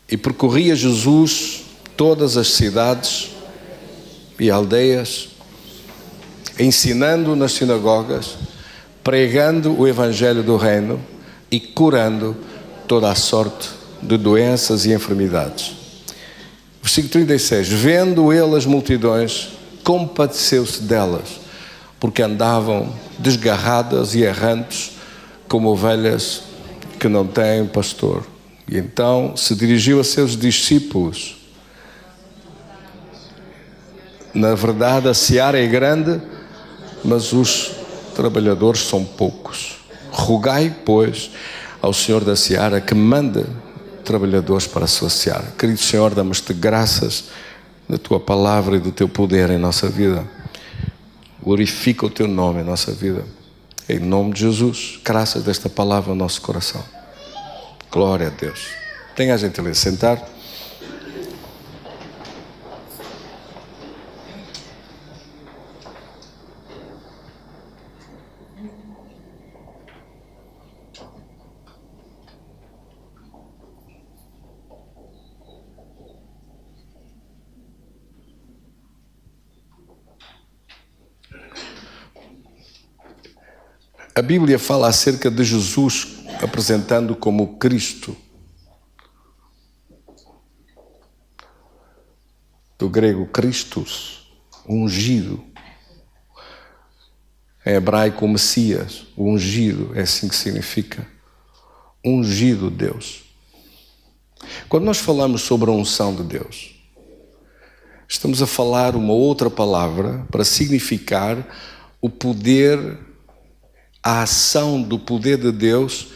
E percorria Jesus todas as cidades e aldeias, ensinando nas sinagogas, pregando o evangelho do reino e curando toda a sorte de doenças e enfermidades. Versículo 36. Vendo ele as multidões, compadeceu-se delas, porque andavam desgarradas e errantes, como ovelhas que não têm pastor. E então se dirigiu a seus discípulos. Na verdade, a seara é grande, mas os trabalhadores são poucos. Rogai, pois, ao Senhor da seara que mande trabalhadores para a sua seara. Querido Senhor, damos-te graças da tua palavra e do teu poder em nossa vida. Glorifica o teu nome em nossa vida. Em nome de Jesus, graças desta palavra no nosso coração. Glória a Deus. Tenha a gentileza de sentar. A Bíblia fala acerca de Jesus apresentando como Cristo. Do grego Christos, ungido. Em hebraico, o Messias, o ungido, é assim que significa. Ungido Deus. Quando nós falamos sobre a unção de Deus, estamos a falar uma outra palavra para significar o poder, a ação do poder de Deus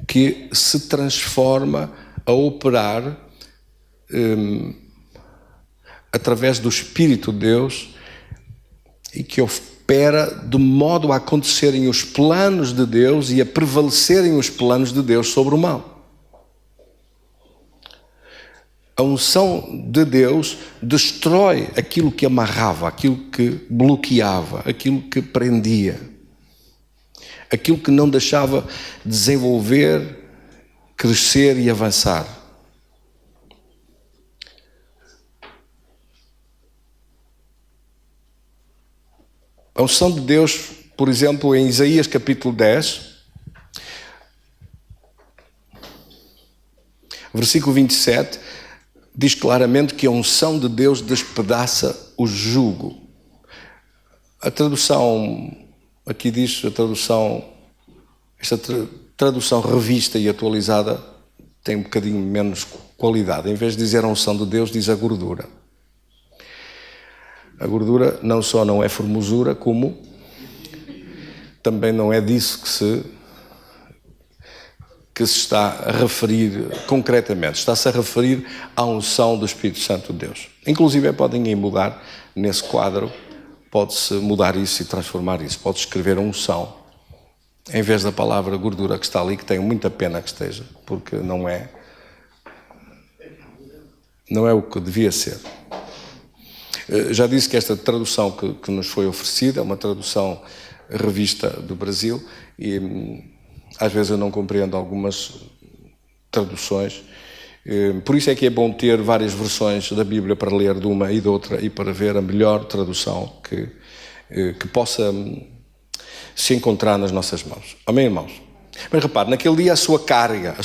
que se transforma a operar através do Espírito de Deus e que opera de modo a acontecerem os planos de Deus e a prevalecerem os planos de Deus sobre o mal. A unção de Deus destrói aquilo que amarrava, aquilo que bloqueava, aquilo que prendia, aquilo que não deixava desenvolver, crescer e avançar. A unção de Deus, por exemplo, em Isaías capítulo 10, versículo 27, diz claramente que a unção de Deus despedaça o jugo. A tradução, aqui diz a tradução, esta tradução revista e atualizada tem um bocadinho menos qualidade. Em vez de dizer a unção de Deus, diz a gordura. A gordura não só não é formosura, como também não é disso que se está a referir concretamente. Está-se a referir à unção do Espírito Santo de Deus. Inclusive, podem mudar nesse quadro, pode-se mudar isso e transformar isso. Pode escrever unção, em vez da palavra gordura que está ali, que tenho muita pena que esteja, porque não é o que devia ser. Já disse que esta tradução que nos foi oferecida é uma tradução revista do Brasil e às vezes eu não compreendo algumas traduções. Por isso é que é bom ter várias versões da Bíblia para ler de uma e de outra e para ver a melhor tradução que possa se encontrar nas nossas mãos. Amém, irmãos? Mas repare, naquele dia a sua carga, a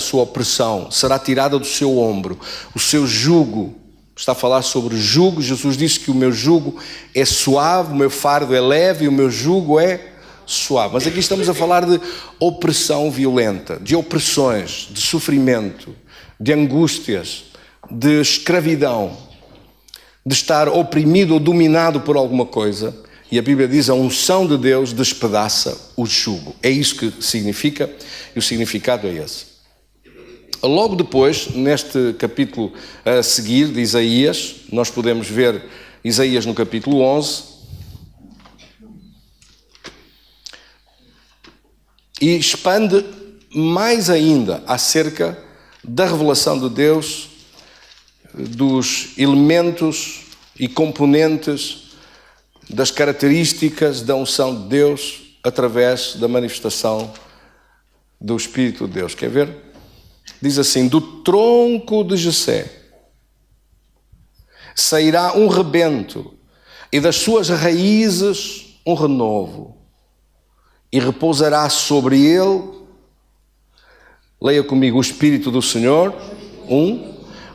sua opressão será tirada do seu ombro, o seu jugo. Está a falar sobre jugo. Jesus disse que o meu jugo é suave, o meu fardo é leve e o meu jugo é suave. Mas aqui estamos a falar de opressão violenta, de opressões, de sofrimento, de angústias, de escravidão, de estar oprimido ou dominado por alguma coisa. E a Bíblia diz: a unção de Deus despedaça o jugo. É isso que significa, e o significado é esse. Logo depois, neste capítulo a seguir de Isaías, nós podemos ver Isaías no capítulo 11, e expande mais ainda acerca da revelação de Deus, dos elementos e componentes, das características da unção de Deus através da manifestação do Espírito de Deus. Quer ver? diz assim: do tronco de Jessé sairá um rebento, e das suas raízes um renovo, e repousará sobre ele, leia comigo, o Espírito do Senhor, 1,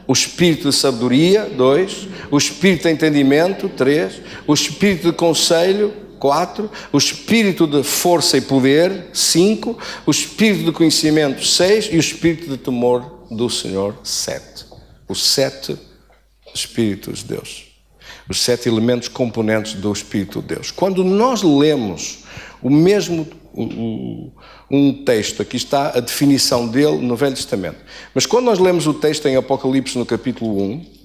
o Espírito de sabedoria, 2, o Espírito de entendimento, 3, o Espírito de conselho, 4, o Espírito de força e poder, 5, o Espírito de conhecimento, 6, e o Espírito de temor do Senhor, 7. Os 7 Espíritos de Deus. Os 7 elementos componentes do Espírito de Deus. Quando nós lemos o mesmo um texto, aqui está a definição dele no Velho Testamento, mas quando nós lemos o texto em Apocalipse no capítulo 1,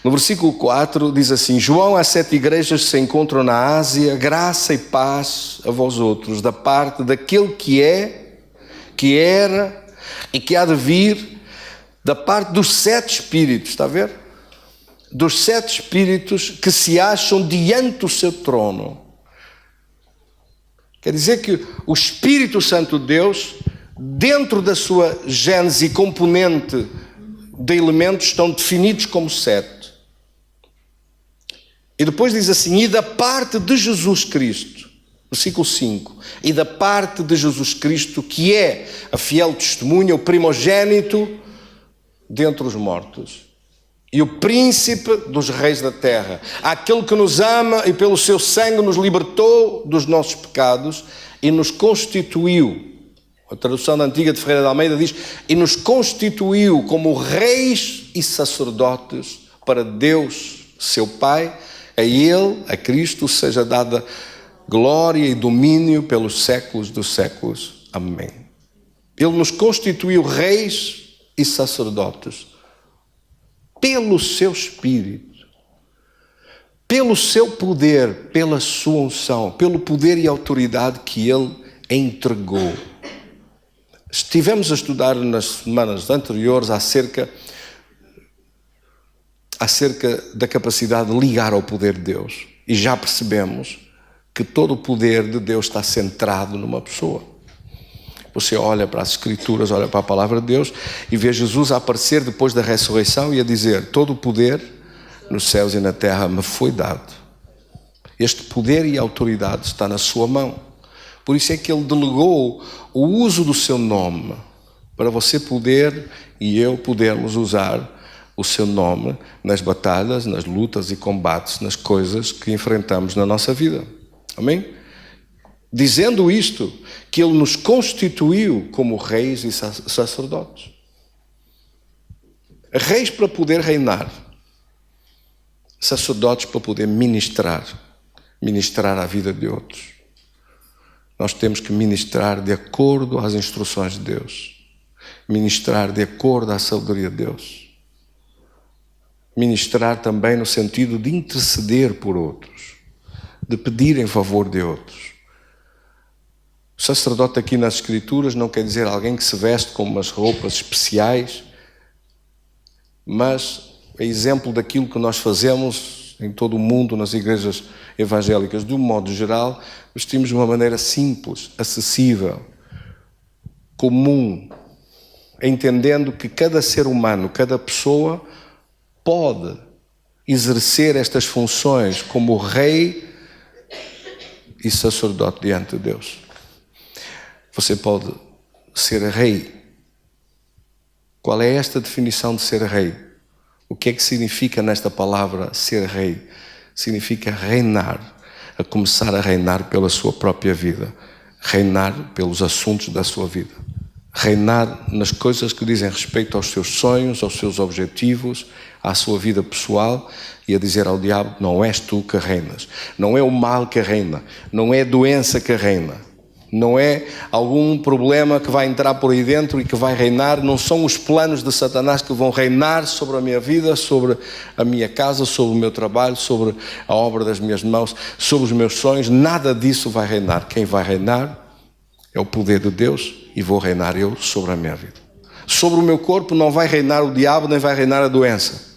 no versículo 4 diz assim: João, às 7 igrejas que se encontram na Ásia, graça e paz a vós outros, da parte daquele que é, que era e que há de vir, da parte dos 7 Espíritos, está a ver? Dos 7 Espíritos que se acham diante do seu trono. Quer dizer que o Espírito Santo de Deus, dentro da sua gênese e componente de elementos, estão definidos como 7. E depois diz assim: e da parte de Jesus Cristo, versículo 5, e da parte de Jesus Cristo, que é a fiel testemunha, o primogênito dentre os mortos, e o príncipe dos reis da terra, aquele que nos ama e pelo seu sangue nos libertou dos nossos pecados e nos constituiu, a tradução da antiga de Ferreira de Almeida diz, e nos constituiu como reis e sacerdotes para Deus, seu Pai. A ele, a Cristo, seja dada glória e domínio pelos séculos dos séculos. Amém. Ele nos constituiu reis e sacerdotes pelo seu Espírito, pelo seu poder, pela sua unção, pelo poder e autoridade que ele entregou. Estivemos a estudar nas semanas anteriores acerca da capacidade de ligar ao poder de Deus, e já percebemos que todo o poder de Deus está centrado numa pessoa. Você olha para as Escrituras, olha para a Palavra de Deus e vê Jesus a aparecer depois da ressurreição e a dizer: todo o poder nos céus e na terra me foi dado. Este poder e autoridade está na sua mão. Por isso é que ele delegou o uso do seu nome, para você poder e eu podermos usar o seu nome nas batalhas, nas lutas e combates, nas coisas que enfrentamos na nossa vida. Amém? Dizendo isto, que ele nos constituiu como reis e sacerdotes. Reis para poder reinar, sacerdotes para poder ministrar a vida de outros. Nós temos que ministrar de acordo às instruções de Deus, ministrar de acordo à sabedoria de Deus, ministrar também no sentido de interceder por outros, de pedir em favor de outros. O sacerdote aqui nas Escrituras não quer dizer alguém que se veste com umas roupas especiais, mas é exemplo daquilo que nós fazemos em todo o mundo, nas igrejas evangélicas. De um modo geral, vestimos de uma maneira simples, acessível, comum, entendendo que cada ser humano, cada pessoa pode exercer estas funções como rei e sacerdote diante de Deus. Você pode ser rei. Qual é esta definição de ser rei? O que é que significa nesta palavra ser rei? Significa reinar, a começar a reinar pela sua própria vida, reinar pelos assuntos da sua vida, reinar nas coisas que dizem respeito aos seus sonhos, aos seus objetivos, à sua vida pessoal, e a dizer ao diabo: não és tu que reinas, não é o mal que reina, não é a doença que reina, não é algum problema que vai entrar por aí dentro e que vai reinar, não são os planos de Satanás que vão reinar sobre a minha vida, sobre a minha casa, sobre o meu trabalho, sobre a obra das minhas mãos, sobre os meus sonhos. Nada disso vai reinar. Quem vai reinar é o poder de Deus, e vou reinar eu sobre a minha vida. Sobre o meu corpo não vai reinar o diabo, nem vai reinar a doença.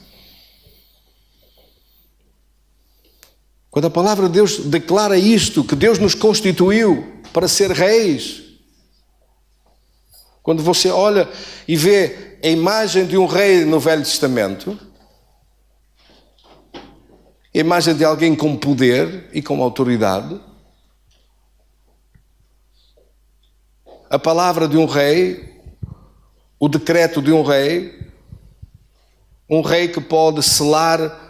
Quando a palavra de Deus declara isto, que Deus nos constituiu para ser reis, Quando você olha e vê a imagem de um rei no Velho Testamento, a imagem de alguém com poder e com autoridade, a palavra de um rei, o decreto de um rei que pode selar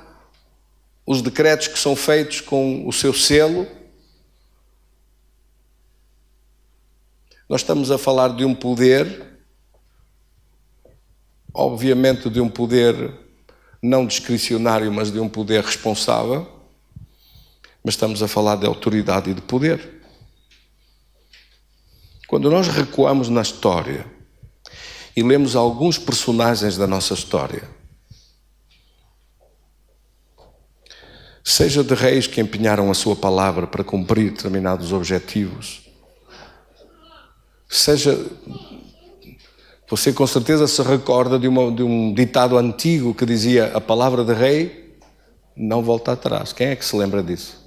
os decretos que são feitos com o seu selo. Nós estamos a falar de um poder, obviamente de um poder não discricionário, mas de um poder responsável, mas estamos a falar de autoridade e de poder. Quando nós recuamos na história e lemos alguns personagens da nossa história, seja de reis que empenharam a sua palavra para cumprir determinados objetivos, seja... Você com certeza se recorda de um ditado antigo que dizia: a palavra de rei não volta atrás. Quem é que se lembra disso?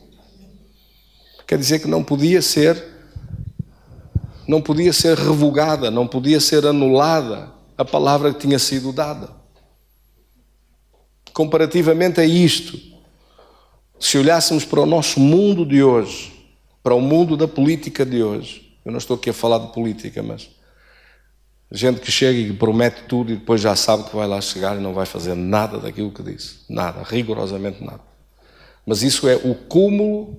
Quer dizer que não podia ser revogada, não podia ser anulada a palavra que tinha sido dada. Comparativamente a isto, se olhássemos para o nosso mundo de hoje, para o mundo da política de hoje, eu não estou aqui a falar de política, mas gente que chega e promete tudo e depois já sabe que vai lá chegar e não vai fazer nada daquilo que disse. Nada, rigorosamente nada. Mas isso é o cúmulo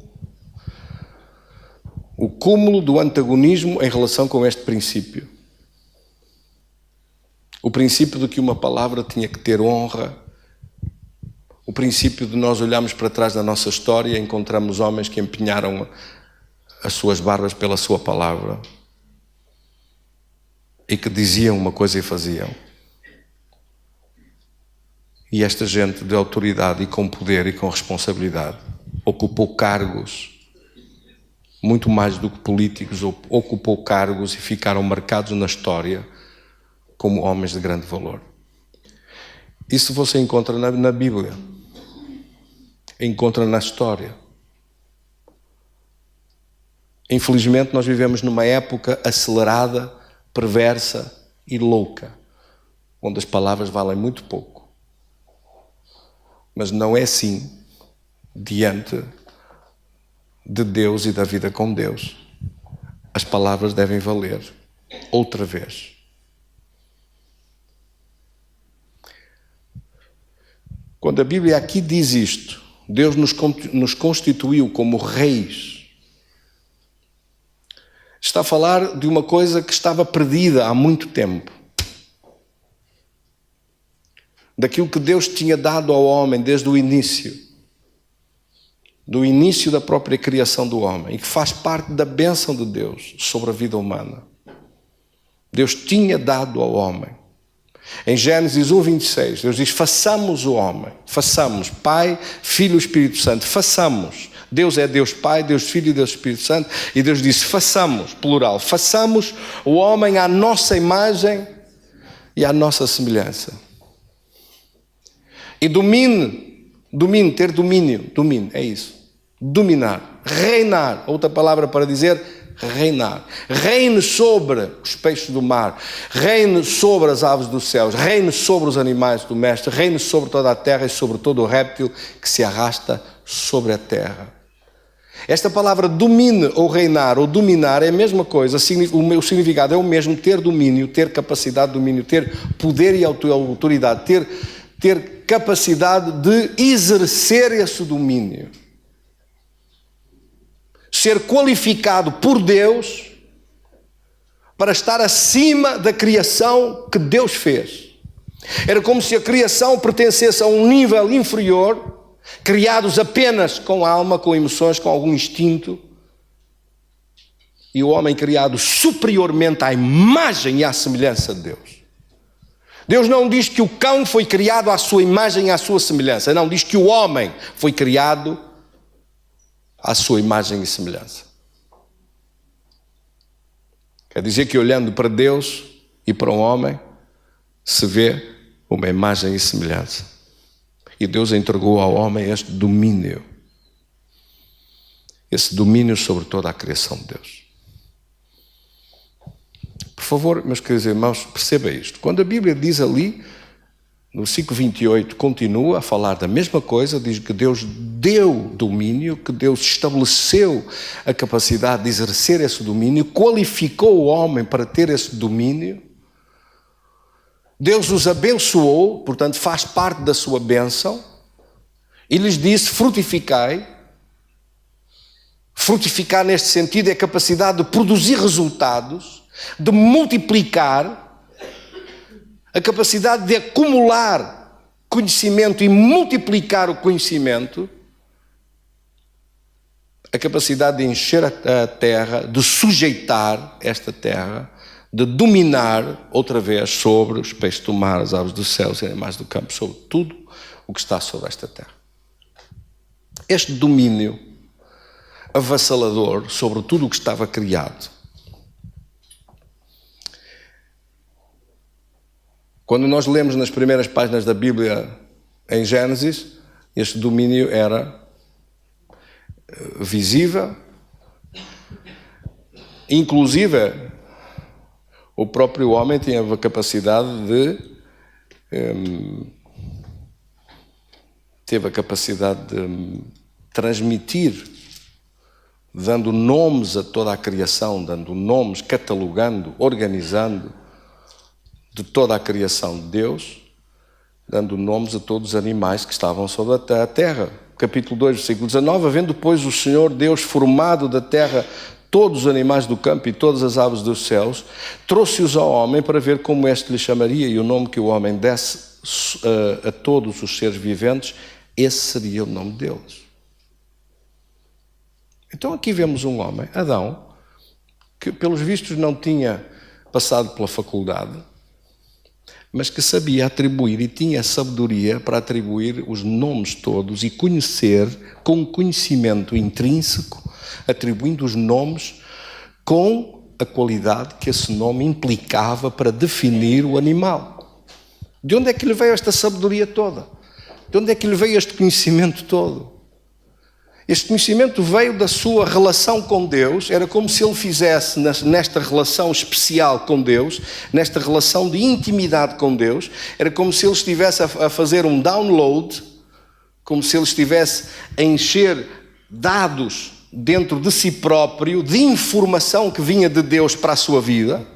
do antagonismo em relação com este princípio. O princípio de que uma palavra tinha que ter honra. O princípio de nós olharmos para trás da nossa história e encontramos homens que empenharam as suas barbas pela sua palavra. E que diziam uma coisa e faziam. E esta gente de autoridade e com poder e com responsabilidade ocupou cargos, muito mais do que políticos, ocupou cargos e ficaram marcados na história como homens de grande valor. Isso você encontra na Bíblia, encontra na história. Infelizmente nós vivemos numa época acelerada, perversa e louca, onde as palavras valem muito pouco. Mas não é assim diante de Deus e da vida com Deus. As palavras devem valer outra vez. Quando a Bíblia aqui diz isto, Deus nos constituiu como reis. Está a falar de uma coisa que estava perdida há muito tempo. Daquilo que Deus tinha dado ao homem desde o início. Do início da própria criação do homem. E que faz parte da bênção de Deus sobre a vida humana. Deus tinha dado ao homem. Em Gênesis 1:26, Deus diz: façamos o homem. Façamos. Pai, Filho e Espírito Santo. Façamos. Deus é Deus Pai, Deus Filho e Deus Espírito Santo. E Deus disse: façamos, plural, façamos o homem à nossa imagem e à nossa semelhança. E domine, ter domínio, é isso. Dominar, reinar, outra palavra para dizer reinar. Reine sobre os peixes do mar, reine sobre as aves dos céus, reine sobre os animais domésticos, reine sobre toda a terra e sobre todo o réptil que se arrasta sobre a terra. Esta palavra domine ou reinar ou dominar é a mesma coisa, o significado é o mesmo: ter domínio, ter capacidade de domínio, ter poder e autoridade, ter capacidade de exercer esse domínio. Ser qualificado por Deus para estar acima da criação que Deus fez. Era como se a criação pertencesse a um nível inferior, criados apenas com alma, com emoções, com algum instinto, e o homem criado superiormente à imagem e à semelhança de Deus. Deus não diz que o cão foi criado à sua imagem e à sua semelhança, não, diz que o homem foi criado à sua imagem e semelhança. Quer dizer que olhando para Deus e para o homem, se vê uma imagem e semelhança. E Deus entregou ao homem este domínio. Esse domínio sobre toda a criação de Deus. Por favor, meus queridos irmãos, perceba isto. Quando a Bíblia diz ali, no versículo 28, continua a falar da mesma coisa, diz que Deus deu domínio, que Deus estabeleceu a capacidade de exercer esse domínio, qualificou o homem para ter esse domínio. Deus os abençoou, portanto faz parte da sua bênção, e lhes disse: frutificai. Frutificar neste sentido é a capacidade de produzir resultados, de multiplicar, a capacidade de acumular conhecimento e multiplicar o conhecimento, a capacidade de encher a terra, de sujeitar esta terra, de dominar outra vez sobre os peixes do mar, as aves dos céus e animais do campo, sobre tudo o que está sobre esta terra. Este domínio avassalador sobre tudo o que estava criado. Quando nós lemos nas primeiras páginas da Bíblia em Gênesis, este domínio era visível, inclusive o próprio homem tinha a capacidade de transmitir, dando nomes a toda a criação, dando nomes, catalogando, organizando de toda a criação de Deus, dando nomes a todos os animais que estavam sobre a terra. Capítulo 2, versículo 19, havendo depois o Senhor Deus formado da terra todos os animais do campo e todas as aves dos céus, trouxe-os ao homem para ver como este lhe chamaria, e o nome que o homem desse a todos os seres viventes, esse seria o nome deles. Então aqui vemos um homem, Adão, que pelos vistos não tinha passado pela faculdade, mas que sabia atribuir e tinha sabedoria para atribuir os nomes todos e conhecer com conhecimento intrínseco, atribuindo os nomes com a qualidade que esse nome implicava para definir o animal. De onde é que lhe veio esta sabedoria toda? De onde é que lhe veio este conhecimento todo? Este conhecimento veio da sua relação com Deus. Era como se ele fizesse nesta relação especial com Deus, nesta relação de intimidade com Deus, era como se ele estivesse a fazer um download, como se ele estivesse a encher dados dentro de si próprio, de informação que vinha de Deus para a sua vida,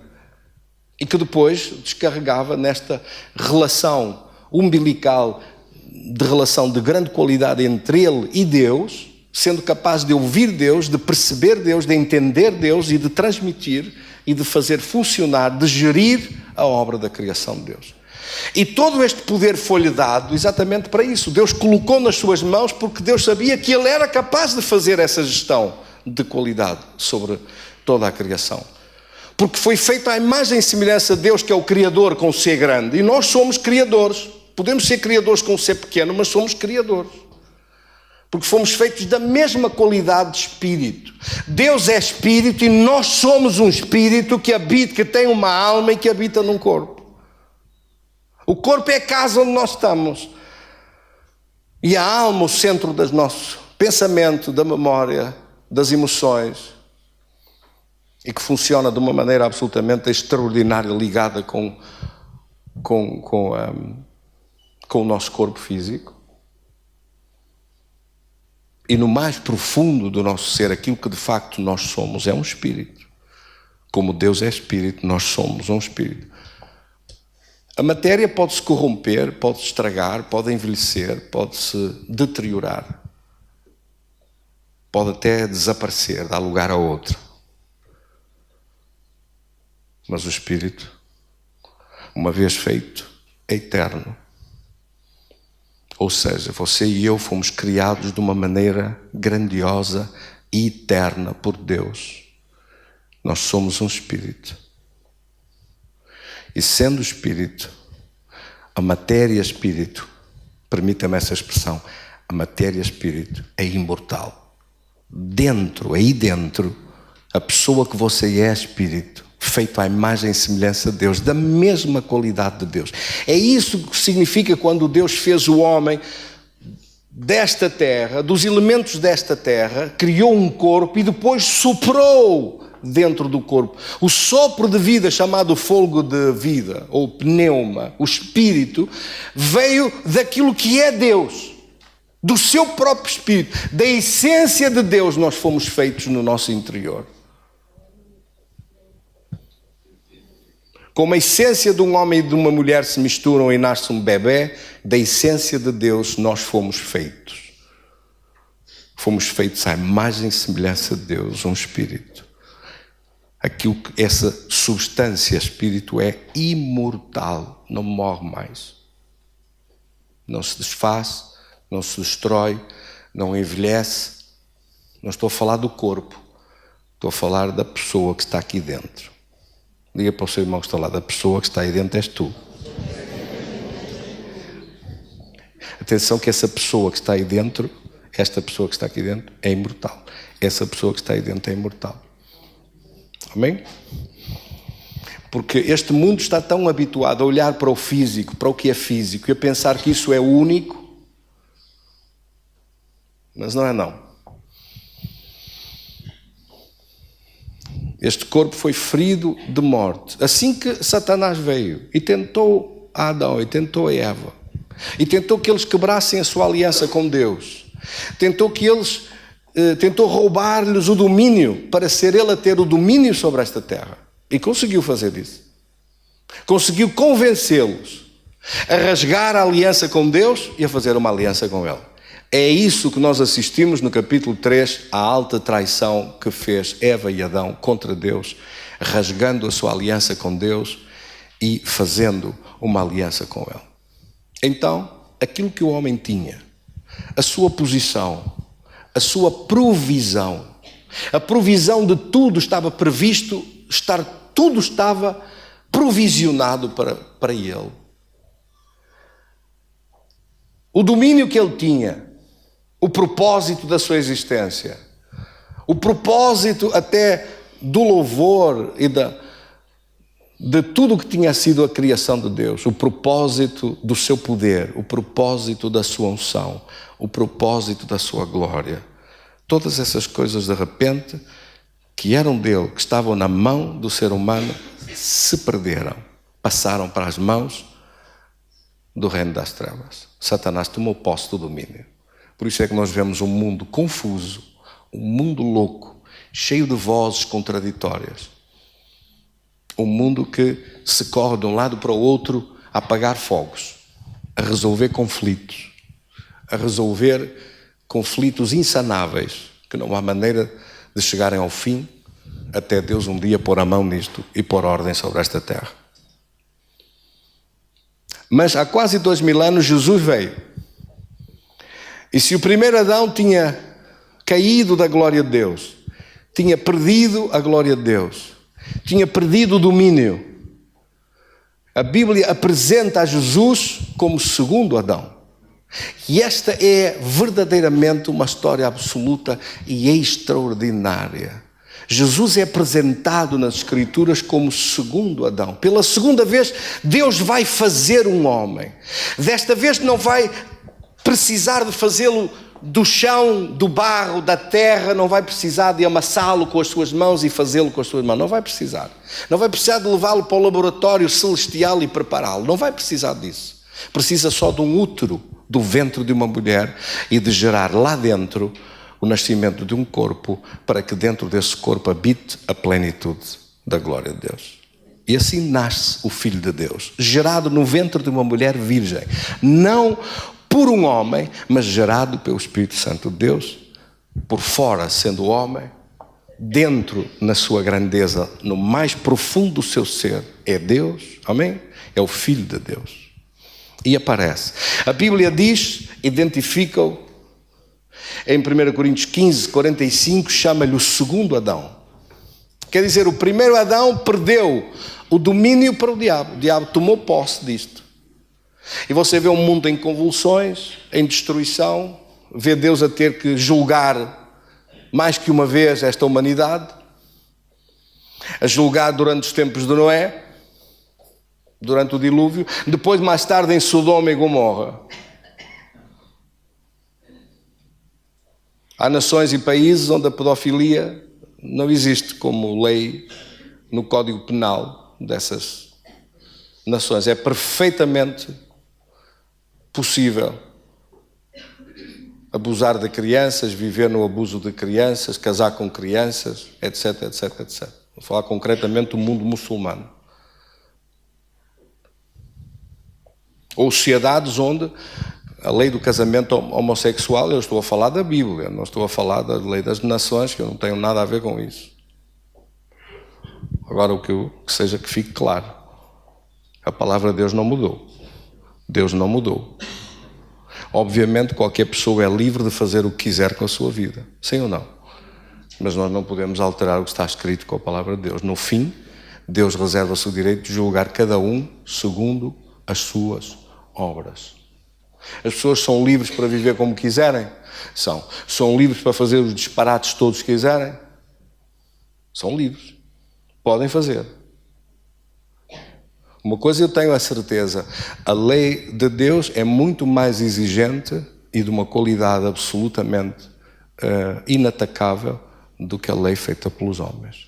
e que depois descarregava nesta relação umbilical, de relação de grande qualidade entre ele e Deus, sendo capaz de ouvir Deus, de perceber Deus, de entender Deus e de transmitir e de fazer funcionar, de gerir a obra da criação de Deus. E todo este poder foi-lhe dado exatamente para isso. Deus colocou nas suas mãos porque Deus sabia que ele era capaz de fazer essa gestão de qualidade sobre toda a criação. Porque foi feito à imagem e semelhança de Deus, que é o Criador com C grande. E nós somos criadores. Podemos ser criadores com C pequeno, mas somos criadores. Porque fomos feitos da mesma qualidade de espírito. Deus é espírito e nós somos um espírito que habita, que tem uma alma e que habita num corpo. O corpo é a casa onde nós estamos. E a alma, o centro do nosso pensamento, da memória, das emoções. E que funciona de uma maneira absolutamente extraordinária, ligada com o nosso corpo físico. E no mais profundo do nosso ser, aquilo que de facto nós somos é um espírito. Como Deus é espírito, nós somos um espírito. A matéria pode-se corromper, pode-se estragar, pode envelhecer, pode-se deteriorar. Pode até desaparecer, dar lugar a outra. Mas o espírito, uma vez feito, é eterno. Ou seja, você e eu fomos criados de uma maneira grandiosa e eterna por Deus. Nós somos um espírito. E sendo espírito, a matéria espírito, permita-me essa expressão, a matéria espírito é imortal. Aí dentro, a pessoa que você é espírito, feito à imagem e semelhança de Deus, da mesma qualidade de Deus. É isso que significa quando Deus fez o homem desta terra, dos elementos desta terra, criou um corpo e depois soprou dentro do corpo. O sopro de vida, chamado fôlego de vida, ou pneuma, o espírito, veio daquilo que é Deus, do seu próprio espírito, da essência de Deus nós fomos feitos no nosso interior. Como a essência de um homem e de uma mulher se misturam e nasce um bebê, da essência de Deus nós fomos feitos. Fomos feitos à imagem e semelhança de Deus, um espírito. Essa substância, espírito, é imortal, não morre mais. Não se desfaz, não se destrói, não envelhece. Não estou a falar do corpo, estou a falar da pessoa que está aqui dentro. Diga para o seu irmão que está lá, da pessoa que está aí dentro és tu. Atenção que essa pessoa que está aí dentro, esta pessoa que está aqui dentro é imortal. Essa pessoa que está aí dentro é imortal. Amém? Porque este mundo está tão habituado a olhar para o físico, para o que é físico, e a pensar que isso é o único. Mas não é não. Este corpo foi ferido de morte. Assim que Satanás veio e tentou a Adão e tentou a Eva, e tentou que eles quebrassem a sua aliança com Deus, tentou roubar-lhes o domínio para ser ele a ter o domínio sobre esta terra. E conseguiu fazer isso. Conseguiu convencê-los a rasgar a aliança com Deus e a fazer uma aliança com ele. É isso que nós assistimos no capítulo 3, a alta traição que fez Eva e Adão contra Deus, rasgando a sua aliança com Deus e fazendo uma aliança com ele. Então, aquilo que o homem tinha, a sua posição, a sua provisão, a provisão de tudo estava previsto, tudo estava provisionado para ele. O domínio que ele tinha, o propósito da sua existência, o propósito até do louvor e de tudo o que tinha sido a criação de Deus, o propósito do seu poder, o propósito da sua unção, o propósito da sua glória. Todas essas coisas de repente, que eram dele, que estavam na mão do ser humano, se perderam, passaram para as mãos do reino das trevas. Satanás tomou posse do domínio. Por isso é que nós vemos um mundo confuso, um mundo louco, cheio de vozes contraditórias. Um mundo que se corre de um lado para o outro a apagar fogos, a resolver conflitos insanáveis, que não há maneira de chegarem ao fim, até Deus um dia pôr a mão nisto e pôr ordem sobre esta terra. Mas há quase 2000 anos Jesus veio. E se o primeiro Adão tinha caído da glória de Deus, tinha perdido a glória de Deus, tinha perdido o domínio, a Bíblia apresenta a Jesus como segundo Adão. E esta é verdadeiramente uma história absoluta e extraordinária. Jesus é apresentado nas Escrituras como segundo Adão. Pela segunda vez, Deus vai fazer um homem. Desta vez não vai precisar de fazê-lo do chão, do barro, da terra, não vai precisar de amassá-lo com as suas mãos e fazê-lo com as suas mãos. Não vai precisar. Não vai precisar de levá-lo para o laboratório celestial e prepará-lo. Não vai precisar disso. Precisa só de um útero, do ventre de uma mulher, e de gerar lá dentro o nascimento de um corpo, para que dentro desse corpo habite a plenitude da glória de Deus. E assim nasce o Filho de Deus, gerado no ventre de uma mulher virgem, não por um homem, mas gerado pelo Espírito Santo de Deus, por fora sendo homem, dentro na sua grandeza, no mais profundo do seu ser, é Deus, amém? É o Filho de Deus. E aparece. A Bíblia diz, identifica-o, em 1 Coríntios 15, 45, chama-lhe o segundo Adão. Quer dizer, o primeiro Adão perdeu o domínio para o diabo tomou posse disto. E você vê um mundo em convulsões, em destruição, vê Deus a ter que julgar mais que uma vez esta humanidade, a julgar durante os tempos de Noé, durante o dilúvio, depois mais tarde em Sodoma e Gomorra. Há nações e países onde a pedofilia não existe como lei no Código Penal dessas nações. É perfeitamente possível abusar de crianças, viver no abuso de crianças, casar com crianças, etc, etc, etc. Vou falar concretamente do mundo muçulmano. Ou sociedades onde a lei do casamento homossexual, eu estou a falar da Bíblia, não estou a falar da lei das nações, que eu não tenho nada a ver com isso. Agora, que seja que fique claro, a palavra de Deus não mudou. Deus não mudou. Obviamente, qualquer pessoa é livre de fazer o que quiser com a sua vida, sim ou não? Mas nós não podemos alterar o que está escrito com a palavra de Deus. No fim, Deus reserva-se o direito de julgar cada um segundo as suas obras. As pessoas são livres para viver como quiserem? São livres para fazer os disparates todos que quiserem? São livres. Podem fazer. Uma coisa eu tenho a certeza, a lei de Deus é muito mais exigente e de uma qualidade absolutamente inatacável do que a lei feita pelos homens.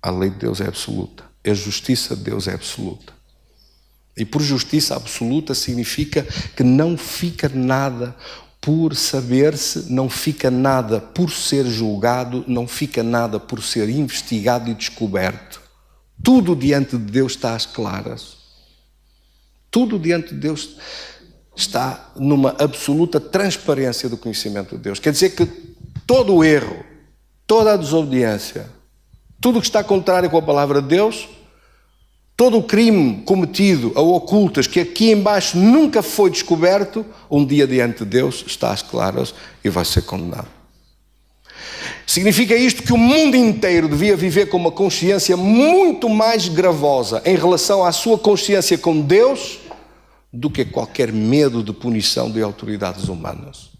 A lei de Deus é absoluta. A justiça de Deus é absoluta. E por justiça absoluta significa que não fica nada por saber-se, não fica nada por ser julgado, não fica nada por ser investigado e descoberto. Tudo diante de Deus está às claras. Tudo diante de Deus está numa absoluta transparência do conhecimento de Deus. Quer dizer que todo o erro, toda a desobediência, tudo o que está contrário com a palavra de Deus, todo o crime cometido a ocultas, que aqui embaixo nunca foi descoberto, um dia diante de Deus está às claras e vai ser condenado. Significa isto que o mundo inteiro devia viver com uma consciência muito mais gravosa em relação à sua consciência com Deus do que qualquer medo de punição de autoridades humanas.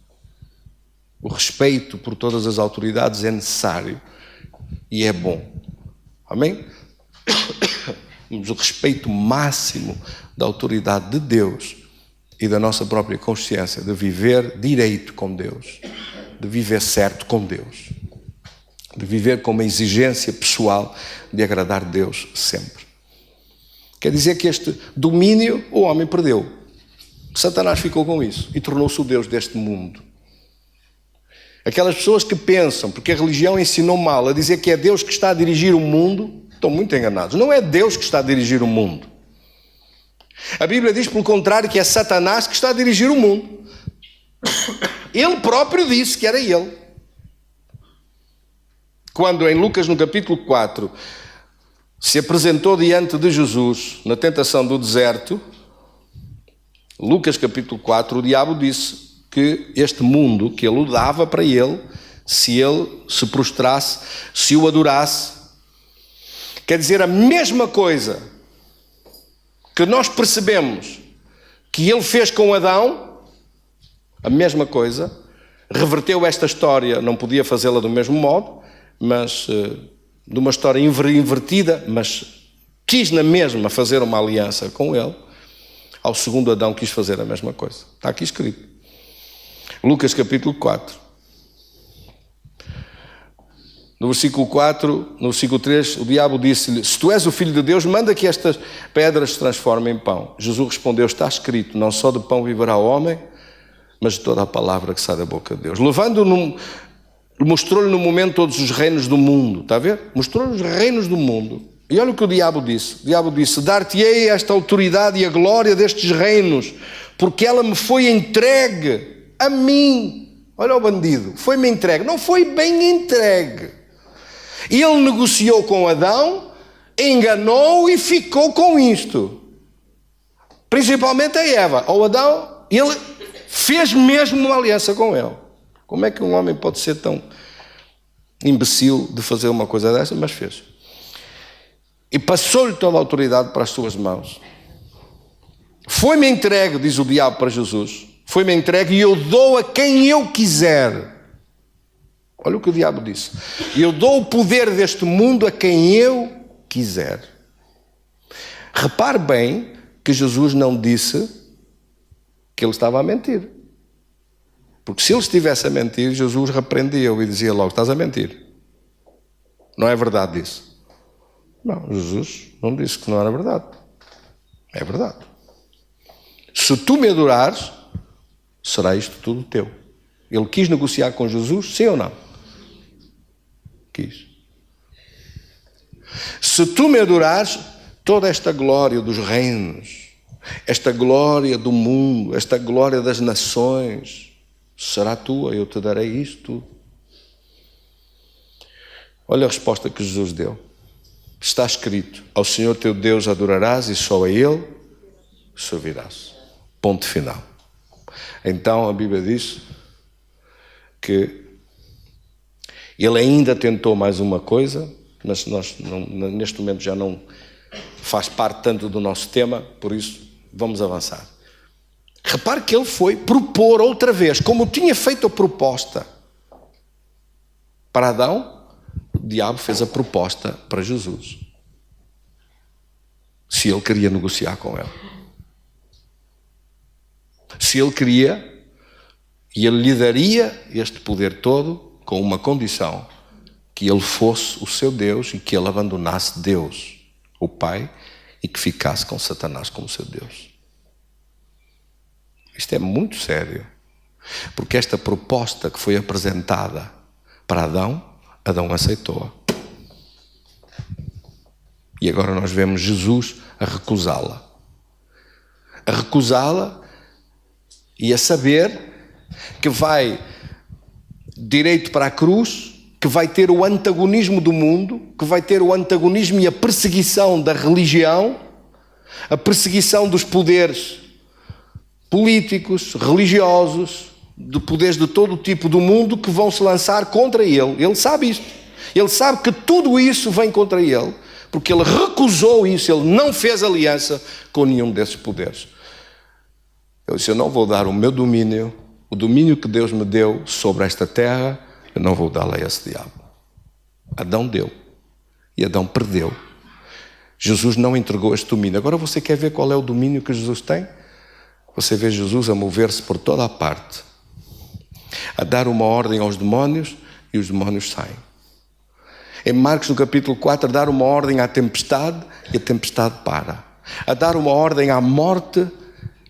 O respeito por todas as autoridades é necessário e é bom. Amém? Mas o respeito máximo da autoridade de Deus e da nossa própria consciência de viver direito com Deus, de viver certo com Deus, de viver com uma exigência pessoal de agradar Deus sempre. Quer dizer que este domínio o homem perdeu. Satanás ficou com isso e tornou-se o Deus deste mundo. Aquelas pessoas que pensam, porque a religião ensinou mal, a dizer que é Deus que está a dirigir o mundo, estão muito enganados. Não é Deus que está a dirigir o mundo. A Bíblia diz, pelo contrário, que é Satanás que está a dirigir o mundo. Ele próprio disse que era ele. Quando em Lucas, no capítulo 4, se apresentou diante de Jesus na tentação do deserto, Lucas capítulo 4, o diabo disse que este mundo, que ele o dava para ele, se ele se prostrasse, se o adorasse. Quer dizer, a mesma coisa que nós percebemos que ele fez com Adão, a mesma coisa, reverteu esta história, não podia fazê-la do mesmo modo, mas de uma história invertida, mas quis na mesma fazer uma aliança com ele. Ao segundo Adão quis fazer a mesma coisa. Está aqui escrito. Lucas capítulo 4. No versículo 4, no versículo 3, o diabo disse-lhe: se tu és o Filho de Deus, manda que estas pedras se transformem em pão. Jesus respondeu: está escrito, não só de pão viverá o homem, mas de toda a palavra que sai da boca de Deus. Mostrou-lhe no momento todos os reinos do mundo. Está a ver? Mostrou-lhe os reinos do mundo. E olha o que o diabo disse. O diabo disse: dar-te-ei esta autoridade e a glória destes reinos, porque ela me foi entregue a mim. Olha o bandido. Foi-me entregue. Não foi bem entregue. Ele negociou com Adão, enganou e ficou com isto. Principalmente a Eva. Ao Adão, ele fez mesmo uma aliança com ele. Como é que um homem pode ser tão imbecil de fazer uma coisa dessa? Mas fez. E passou-lhe toda a autoridade para as suas mãos. Foi-me entregue, diz o diabo para Jesus, foi-me entregue e eu dou a quem eu quiser. Olha o que o diabo disse. Eu dou o poder deste mundo a quem eu quiser. Repare bem que Jesus não disse que ele estava a mentir. Porque se ele estivesse a mentir, Jesus repreendia-o e dizia logo: estás a mentir. Não é verdade isso? Não, Jesus não disse que não era verdade. É verdade. Se tu me adorares, será isto tudo teu. Ele quis negociar com Jesus, sim ou não? Quis. Se tu me adorares, toda esta glória dos reinos, esta glória do mundo, esta glória das nações, será tua, eu te darei isto tudo. Olha a resposta que Jesus deu. Está escrito: ao Senhor teu Deus adorarás e só a Ele servirás. Ponto final. Então a Bíblia diz que ele ainda tentou mais uma coisa, mas neste momento já não faz parte tanto do nosso tema, por isso vamos avançar. Repare que ele foi propor outra vez, como tinha feito a proposta para Adão, o diabo fez a proposta para Jesus. Se ele queria negociar com ele. Se ele queria, e ele lhe daria este poder todo com uma condição: que ele fosse o seu Deus e que ele abandonasse Deus, o Pai, e que ficasse com Satanás como seu Deus. Isto é muito sério, porque esta proposta que foi apresentada para Adão, Adão aceitou-a. E agora nós vemos Jesus a recusá-la. A recusá-la e a saber que vai direito para a cruz, que vai ter o antagonismo do mundo, que vai ter o antagonismo e a perseguição da religião, a perseguição dos poderes políticos, religiosos, de poderes de todo o tipo do mundo que vão se lançar contra ele. Ele sabe isto. Ele sabe que tudo isso vem contra ele, porque ele recusou isso, ele não fez aliança com nenhum desses poderes. Ele disse: eu não vou dar o meu domínio, o domínio que Deus me deu sobre esta terra, eu não vou dar-lhe a esse diabo. Adão deu, e Adão perdeu. Jesus não entregou este domínio. Agora você quer ver qual é o domínio que Jesus tem? Você vê Jesus a mover-se por toda a parte, a dar uma ordem aos demónios, e os demónios saem. Em Marcos, no capítulo 4, a dar uma ordem à tempestade, e a tempestade para. A dar uma ordem à morte,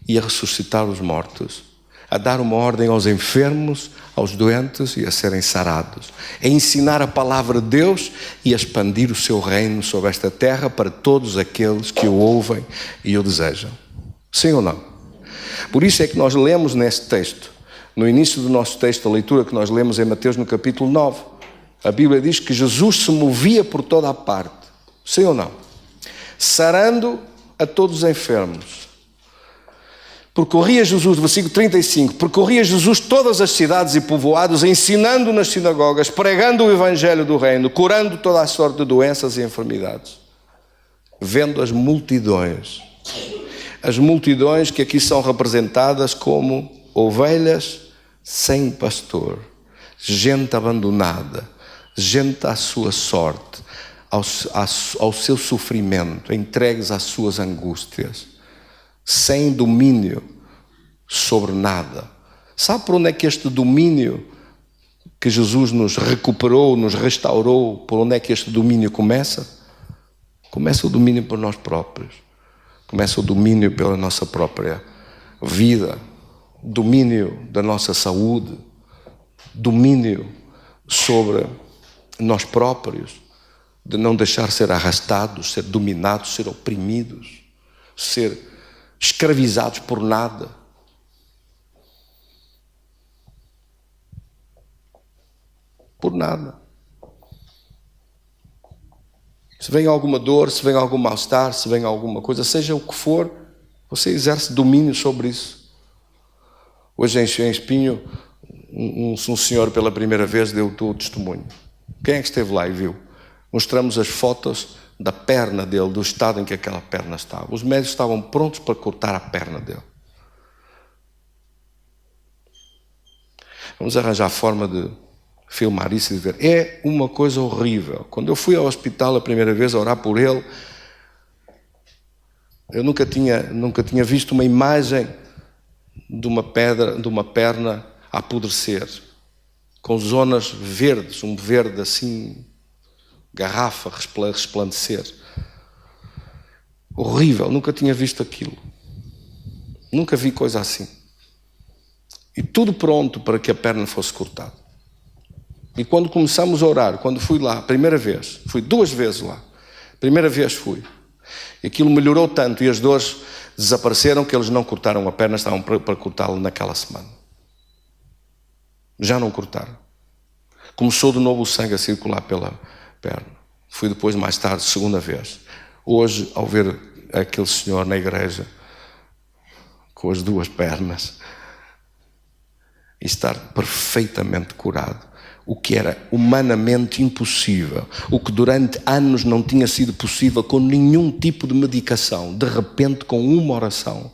e a ressuscitar os mortos. A dar uma ordem aos enfermos, aos doentes, e a serem sarados. A ensinar a palavra de Deus e a expandir o seu reino sobre esta terra para todos aqueles que o ouvem e o desejam. Sim ou não? Por isso é que nós lemos neste texto, no início do nosso texto, a leitura que nós lemos em Mateus no capítulo 9, a Bíblia diz que Jesus se movia por toda a parte. Sim ou não? Sarando a todos os enfermos. Percorria Jesus, versículo 35, percorria Jesus todas as cidades e povoados, ensinando nas sinagogas, pregando o evangelho do reino, curando toda a sorte de doenças e enfermidades. Vendo as multidões que aqui são representadas como ovelhas sem pastor, gente abandonada, gente à sua sorte, ao seu sofrimento, entregues às suas angústias, sem domínio sobre nada. Sabe por onde é que este domínio que Jesus nos recuperou, nos restaurou, por onde é que este domínio começa? Começa o domínio por nós próprios. Começa o domínio pela nossa própria vida, domínio da nossa saúde, domínio sobre nós próprios, de não deixar ser arrastados, ser dominados, ser oprimidos, ser escravizados por nada. Por nada. Se vem alguma dor, se vem algum mal-estar, se vem alguma coisa, seja o que for, você exerce domínio sobre isso. Hoje em Espinho, um senhor pela primeira vez deu o testemunho. Quem é que esteve lá e viu? Mostramos as fotos da perna dele, do estado em que aquela perna estava. Os médicos estavam prontos para cortar a perna dele. Vamos arranjar a forma de filmar isso e de ver. É uma coisa horrível. Quando eu fui ao hospital a primeira vez a orar por ele, eu nunca tinha visto uma imagem de uma perna a apodrecer, com zonas verdes, um verde assim, garrafa, resplandecer. Horrível, nunca tinha visto aquilo. Nunca vi coisa assim. E tudo pronto para que a perna fosse cortada. E quando começamos a orar, quando fui lá, a primeira vez, fui 2 vezes lá, primeira vez fui, e aquilo melhorou tanto e as dores desapareceram que eles não cortaram a perna, estavam para cortá-la naquela semana. Já não cortaram. Começou de novo o sangue a circular pela perna. Fui depois, mais tarde, segunda vez. Hoje, ao ver aquele senhor na igreja, com as 2 pernas, e estar perfeitamente curado, o que era humanamente impossível, o que durante anos não tinha sido possível com nenhum tipo de medicação, de repente com uma oração,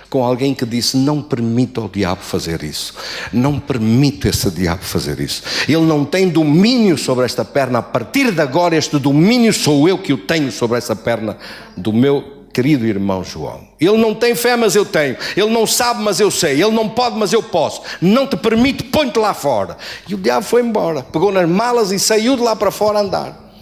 com alguém que disse: não permita ao diabo fazer isso, não permita esse diabo fazer isso, ele não tem domínio sobre esta perna, a partir de agora este domínio sou eu que o tenho sobre essa perna do meu querido irmão João. Ele não tem fé, mas eu tenho. Ele não sabe, mas eu sei. Ele não pode, mas eu posso. Não te permite, põe-te lá fora. E o diabo foi embora, pegou nas malas e saiu de lá para fora a andar.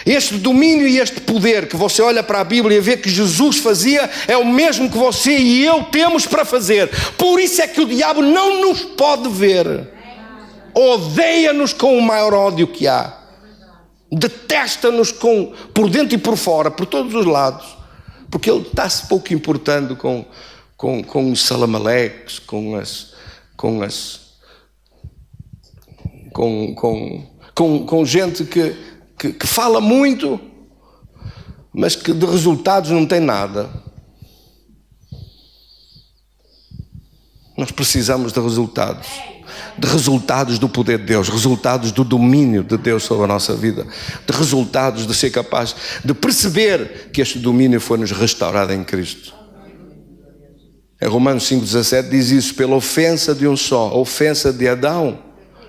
Este domínio e este poder que você olha para a Bíblia e vê que Jesus fazia é o mesmo que você e eu temos para fazer. Por isso é que o diabo não nos pode ver. Odeia-nos com o maior ódio que há. Detesta-nos por dentro e por fora, por todos os lados, porque ele está-se pouco importando com os salamaleques, com gente que fala muito, mas que de resultados não tem nada. Nós precisamos de resultados do poder de Deus, resultados do domínio de Deus sobre a nossa vida, de resultados de ser capaz de perceber que este domínio foi-nos restaurado em Cristo. Em Romanos 5,17 diz isso: pela ofensa de um só, a ofensa de Adão,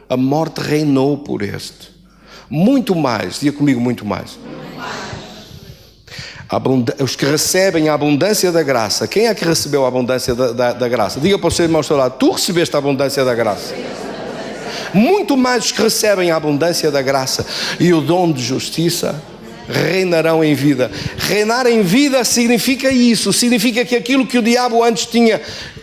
a morte reinou por este. Muito mais, diga comigo, muito mais. Os que recebem a abundância da graça. Quem é que recebeu a abundância da graça? Diga para o seu irmão ao seu lado: tu recebeste a abundância da graça. Muito mais os que recebem a abundância da graça e o dom de justiça reinarão em vida. Reinar em vida significa isso, significa que aquilo que o diabo antes tinha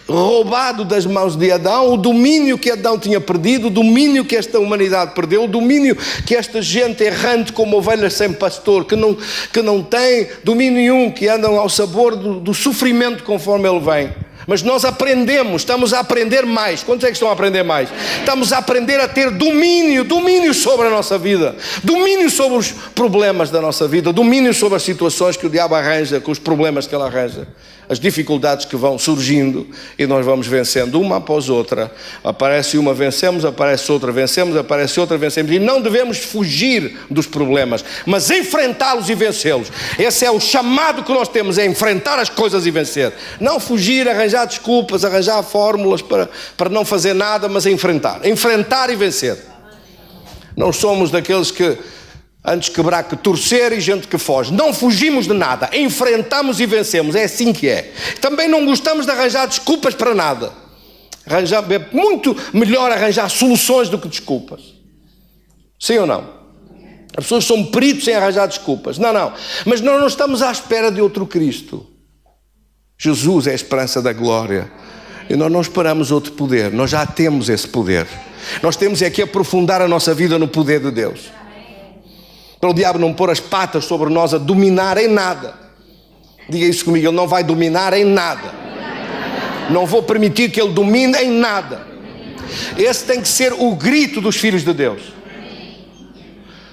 roubado das mãos de Adão, o domínio que Adão tinha perdido, o domínio que esta humanidade perdeu, o domínio que esta gente errante como ovelhas sem pastor, que não tem domínio nenhum, que andam ao sabor do sofrimento conforme ele vem. Mas nós aprendemos, estamos a aprender mais. Quantos é que estão a aprender mais? Estamos a aprender a ter domínio sobre a nossa vida, domínio sobre os problemas da nossa vida, domínio sobre as situações que o diabo arranja, com os problemas que ele arranja, as dificuldades que vão surgindo, e nós vamos vencendo uma após outra. Aparece uma, vencemos, aparece outra, vencemos, aparece outra, vencemos. E não devemos fugir dos problemas, mas enfrentá-los e vencê-los. Esse é o chamado que nós temos, é enfrentar as coisas e vencer. Não fugir, arranjar desculpas, arranjar fórmulas para não fazer nada, mas enfrentar e vencer. Não somos daqueles que antes quebrar que torcer e gente que foge. Não fugimos de nada, enfrentamos e vencemos. É assim que é. Também não gostamos de arranjar desculpas para nada. É muito melhor arranjar soluções do que desculpas. Sim ou não? As pessoas são peritos em arranjar desculpas. Não. Mas nós não estamos à espera de outro Cristo. Jesus é a esperança da glória. E nós não esperamos outro poder. Nós já temos esse poder. Nós temos é que aprofundar a nossa vida no poder de Deus. Para o diabo não pôr as patas sobre nós a dominar em nada. Diga isso comigo: ele não vai dominar em nada. Não vou permitir que ele domine em nada. Esse tem que ser o grito dos filhos de Deus.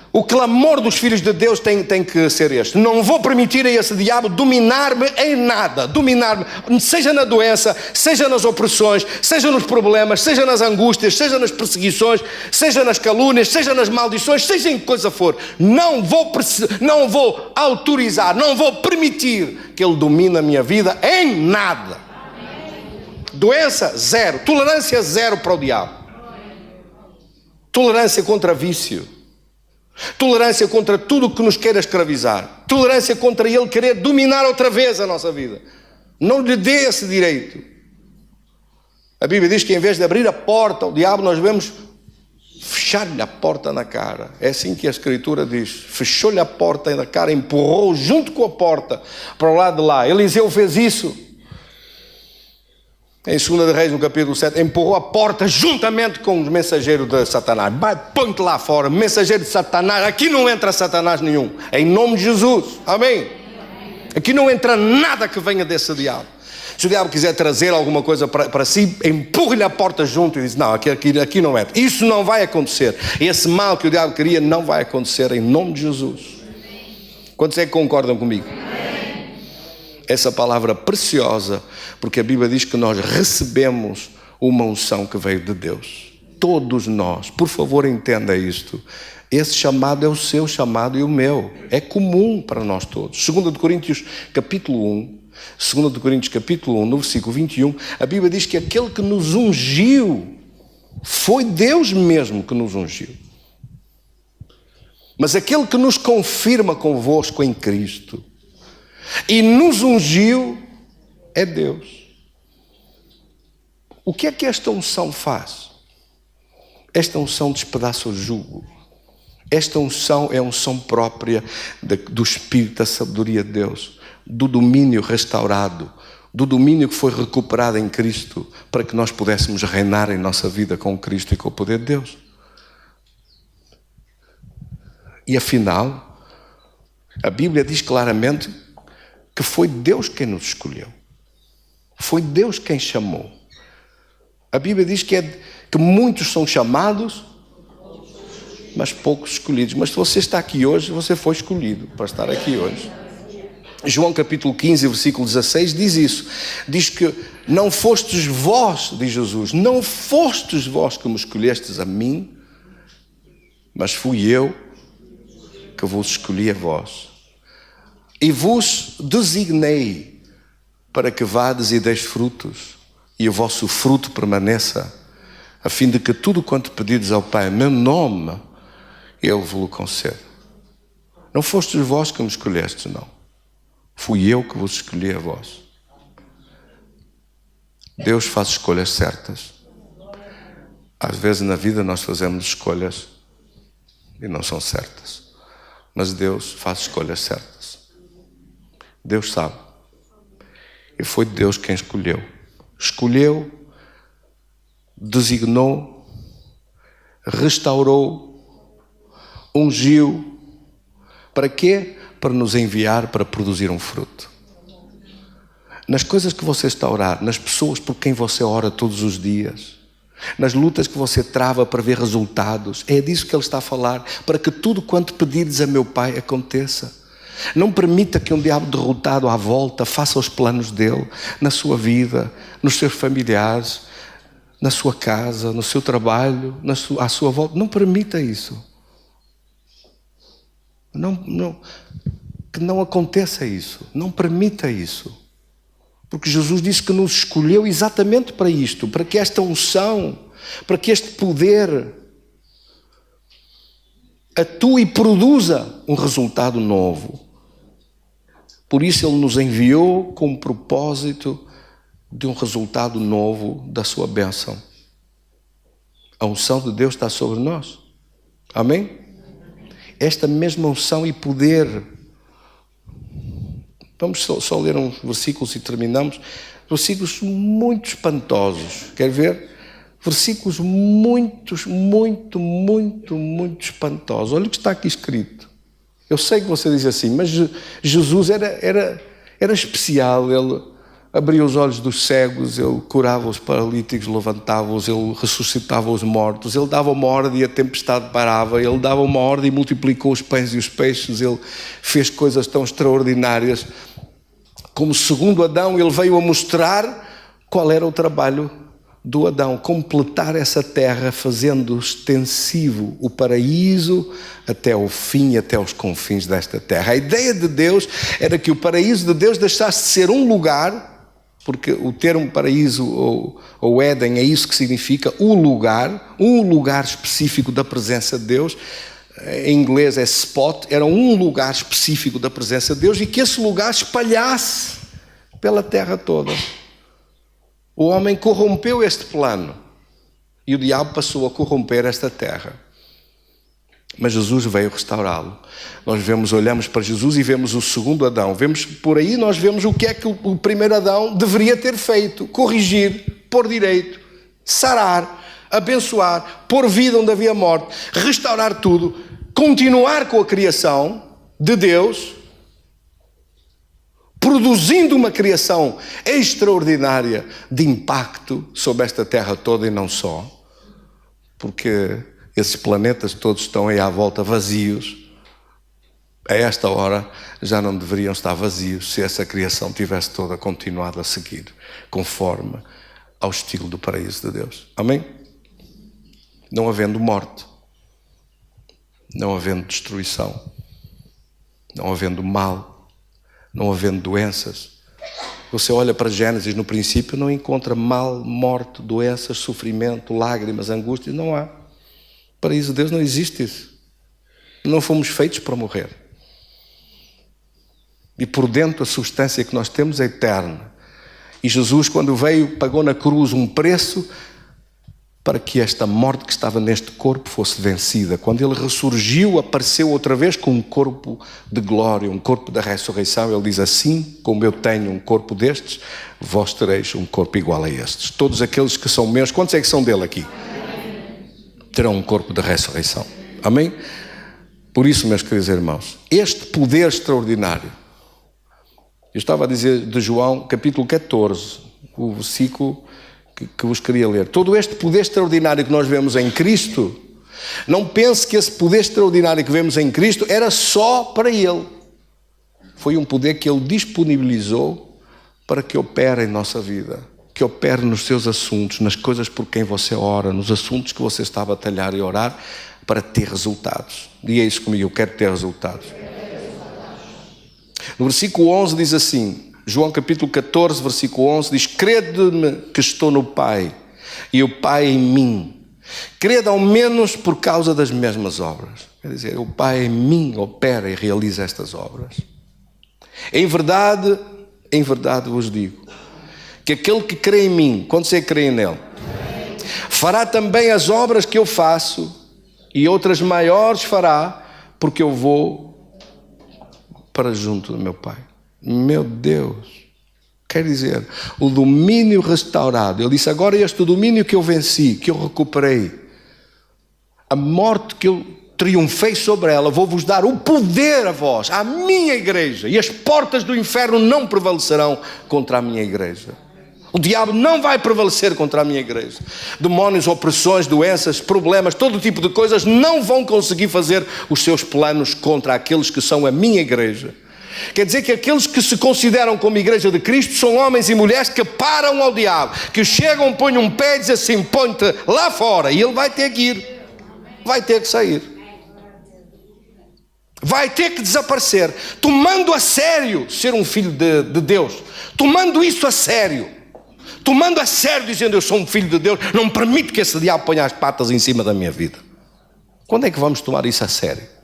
O clamor dos filhos de Deus tem que ser este: não vou permitir a esse diabo dominar-me em nada. Dominar-me, seja na doença, seja nas opressões, seja nos problemas, seja nas angústias, seja nas perseguições, seja nas calúnias, seja nas maldições, seja em que coisa for. Não vou autorizar, não vou permitir que ele domine a minha vida em nada. Doença, zero. Tolerância, zero para o diabo. Tolerância contra vício. Tolerância contra tudo o que nos queira escravizar. Tolerância contra ele querer dominar outra vez a nossa vida. Não lhe dê esse direito. A Bíblia diz que em vez de abrir a porta ao diabo, nós devemos fechar-lhe a porta na cara. É assim que a Escritura diz. Fechou-lhe a porta na cara, empurrou junto com a porta para o lado de lá. Eliseu fez isso. Em 2 de Reis, no capítulo 7, empurrou a porta juntamente com os mensageiros de Satanás. Vai, põe-te lá fora, mensageiro de Satanás. Aqui não entra Satanás nenhum. Em nome de Jesus. Amém? Aqui não entra nada que venha desse diabo. Se o diabo quiser trazer alguma coisa para si, empurre-lhe a porta junto e diz, não, aqui não entra. Isso não vai acontecer. Esse mal que o diabo queria não vai acontecer em nome de Jesus. Quantos é que concordam comigo? Essa palavra preciosa, porque a Bíblia diz que nós recebemos uma unção que veio de Deus. Todos nós, por favor, entenda isto. Esse chamado é o seu chamado e o meu. É comum para nós todos. 2 de Coríntios, capítulo 1, 2 de Coríntios, capítulo 1, no versículo 21, a Bíblia diz que aquele que nos ungiu, foi Deus mesmo que nos ungiu. Mas aquele que nos confirma convosco em Cristo, e nos ungiu, é Deus. O que é que esta unção faz? Esta unção despedaça o jugo. Esta unção é a unção própria do Espírito, da sabedoria de Deus, do domínio restaurado, do domínio que foi recuperado em Cristo, para que nós pudéssemos reinar em nossa vida com Cristo e com o poder de Deus. E afinal, a Bíblia diz claramente que foi Deus quem nos escolheu. Foi Deus quem chamou. A Bíblia diz que muitos são chamados, mas poucos escolhidos. Mas se você está aqui hoje, você foi escolhido para estar aqui hoje. João capítulo 15, versículo 16 diz isso. Diz que não fostes vós, diz Jesus, não fostes vós que me escolhestes a mim, mas fui eu que vos escolhi a vós. E vos designei para que vades e deis frutos, e o vosso fruto permaneça, a fim de que tudo quanto pedides ao Pai em meu nome, Ele vos conceda. Não fostes vós que me escolhestes, não. Fui eu que vos escolhi a vós. Deus faz escolhas certas. Às vezes na vida nós fazemos escolhas e não são certas. Mas Deus faz escolhas certas. Deus sabe. E foi Deus quem escolheu. Escolheu, designou, restaurou, ungiu. Para quê? Para nos enviar para produzir um fruto. Nas coisas que você está a orar, nas pessoas por quem você ora todos os dias, nas lutas que você trava para ver resultados, é disso que Ele está a falar, para que tudo quanto pedires a meu Pai aconteça. Não permita que um diabo derrotado à volta faça os planos dele na sua vida, nos seus familiares, na sua casa, no seu trabalho, à sua volta. Não permita isso. Que não aconteça isso. Não permita isso. Porque Jesus disse que nos escolheu exatamente para isto, para que esta unção, para que este poder atue e produza um resultado novo. Por isso Ele nos enviou com o propósito de um resultado novo da sua bênção. A unção de Deus está sobre nós. Amém? Esta mesma unção e poder. Vamos só ler uns versículos e terminamos. Versículos muito espantosos. Quer ver? Versículos muito espantosos. Olha o que está aqui escrito. Eu sei que você diz assim, mas Jesus era especial. Ele abria os olhos dos cegos, Ele curava os paralíticos, levantava-os, Ele ressuscitava os mortos, Ele dava uma ordem e a tempestade parava, Ele dava uma ordem e multiplicou os pães e os peixes, Ele fez coisas tão extraordinárias. Como segundo Adão, Ele veio a mostrar qual era o trabalho do Adão, completar essa terra, fazendo extensivo o paraíso até o fim, até os confins desta terra. A ideia de Deus era que o paraíso de Deus deixasse de ser um lugar, porque o termo paraíso ou Éden é isso que significa, um lugar específico da presença de Deus. Em inglês é spot, era um lugar específico da presença de Deus, e que esse lugar espalhasse pela terra toda. O homem corrompeu este plano e o diabo passou a corromper esta terra. Mas Jesus veio restaurá-lo. Nós olhamos para Jesus e vemos o segundo Adão. Vemos por aí, nós vemos o que é que o primeiro Adão deveria ter feito: corrigir, pôr direito, sarar, abençoar, pôr vida onde havia morte, restaurar tudo, continuar com a criação de Deus, produzindo uma criação extraordinária de impacto sobre esta terra toda e não só, porque esses planetas todos estão aí à volta vazios. A esta hora já não deveriam estar vazios se essa criação tivesse toda continuado a seguir conforme ao estilo do paraíso de Deus. Amém? Não havendo morte, não havendo destruição, não havendo mal, não havendo doenças. Você olha para Gênesis, no princípio não encontra mal, morte, doenças, sofrimento, lágrimas, angústias. Não há. No paraíso de Deus não existe isso. Não fomos feitos para morrer. E por dentro a substância que nós temos é eterna. E Jesus, quando veio, pagou na cruz um preço para que esta morte que estava neste corpo fosse vencida. Quando ele ressurgiu, apareceu outra vez com um corpo de glória, um corpo da ressurreição. Ele diz: assim como eu tenho um corpo destes, vós tereis um corpo igual a estes. Todos aqueles que são meus, quantos é que são dele aqui? Terão um corpo de ressurreição. Amém? Por isso, meus queridos irmãos, este poder extraordinário, eu estava a dizer de João, capítulo 14, o versículo que vos queria ler. Todo este poder extraordinário que nós vemos em Cristo, não pense que esse poder extraordinário que vemos em Cristo era só para Ele. Foi um poder que Ele disponibilizou para que opere em nossa vida, que opere nos seus assuntos, nas coisas por quem você ora, nos assuntos que você está a batalhar e orar, para ter resultados. Diga isso comigo: eu quero ter resultados. No versículo 11 diz assim, João capítulo 14, versículo 11, diz: crede-me que estou no Pai e o Pai em mim. Crede ao menos por causa das mesmas obras. Quer dizer, o Pai em mim opera e realiza estas obras. Em verdade vos digo, que aquele que crê em mim, quando você crê nele, fará também as obras que eu faço, e outras maiores fará, porque eu vou para junto do meu Pai. Meu Deus! Quer dizer, o domínio restaurado. Ele disse: agora este domínio que eu venci, que eu recuperei, a morte que eu triunfei sobre ela, vou-vos dar o poder a vós, à minha igreja, e as portas do inferno não prevalecerão contra a minha igreja. O diabo não vai prevalecer contra a minha igreja. Demónios, opressões, doenças, problemas, todo tipo de coisas não vão conseguir fazer os seus planos contra aqueles que são a minha igreja. Quer dizer que aqueles que se consideram como igreja de Cristo são homens e mulheres que param ao diabo, que chegam, põem um pé e dizem assim: põe-te lá fora, e ele vai ter que ir, vai ter que sair, vai ter que desaparecer, tomando a sério ser um filho de Deus, tomando isso a sério, dizendo: eu sou um filho de Deus, não permito que esse diabo ponha as patas em cima da minha vida. Quando é que vamos tomar isso a sério?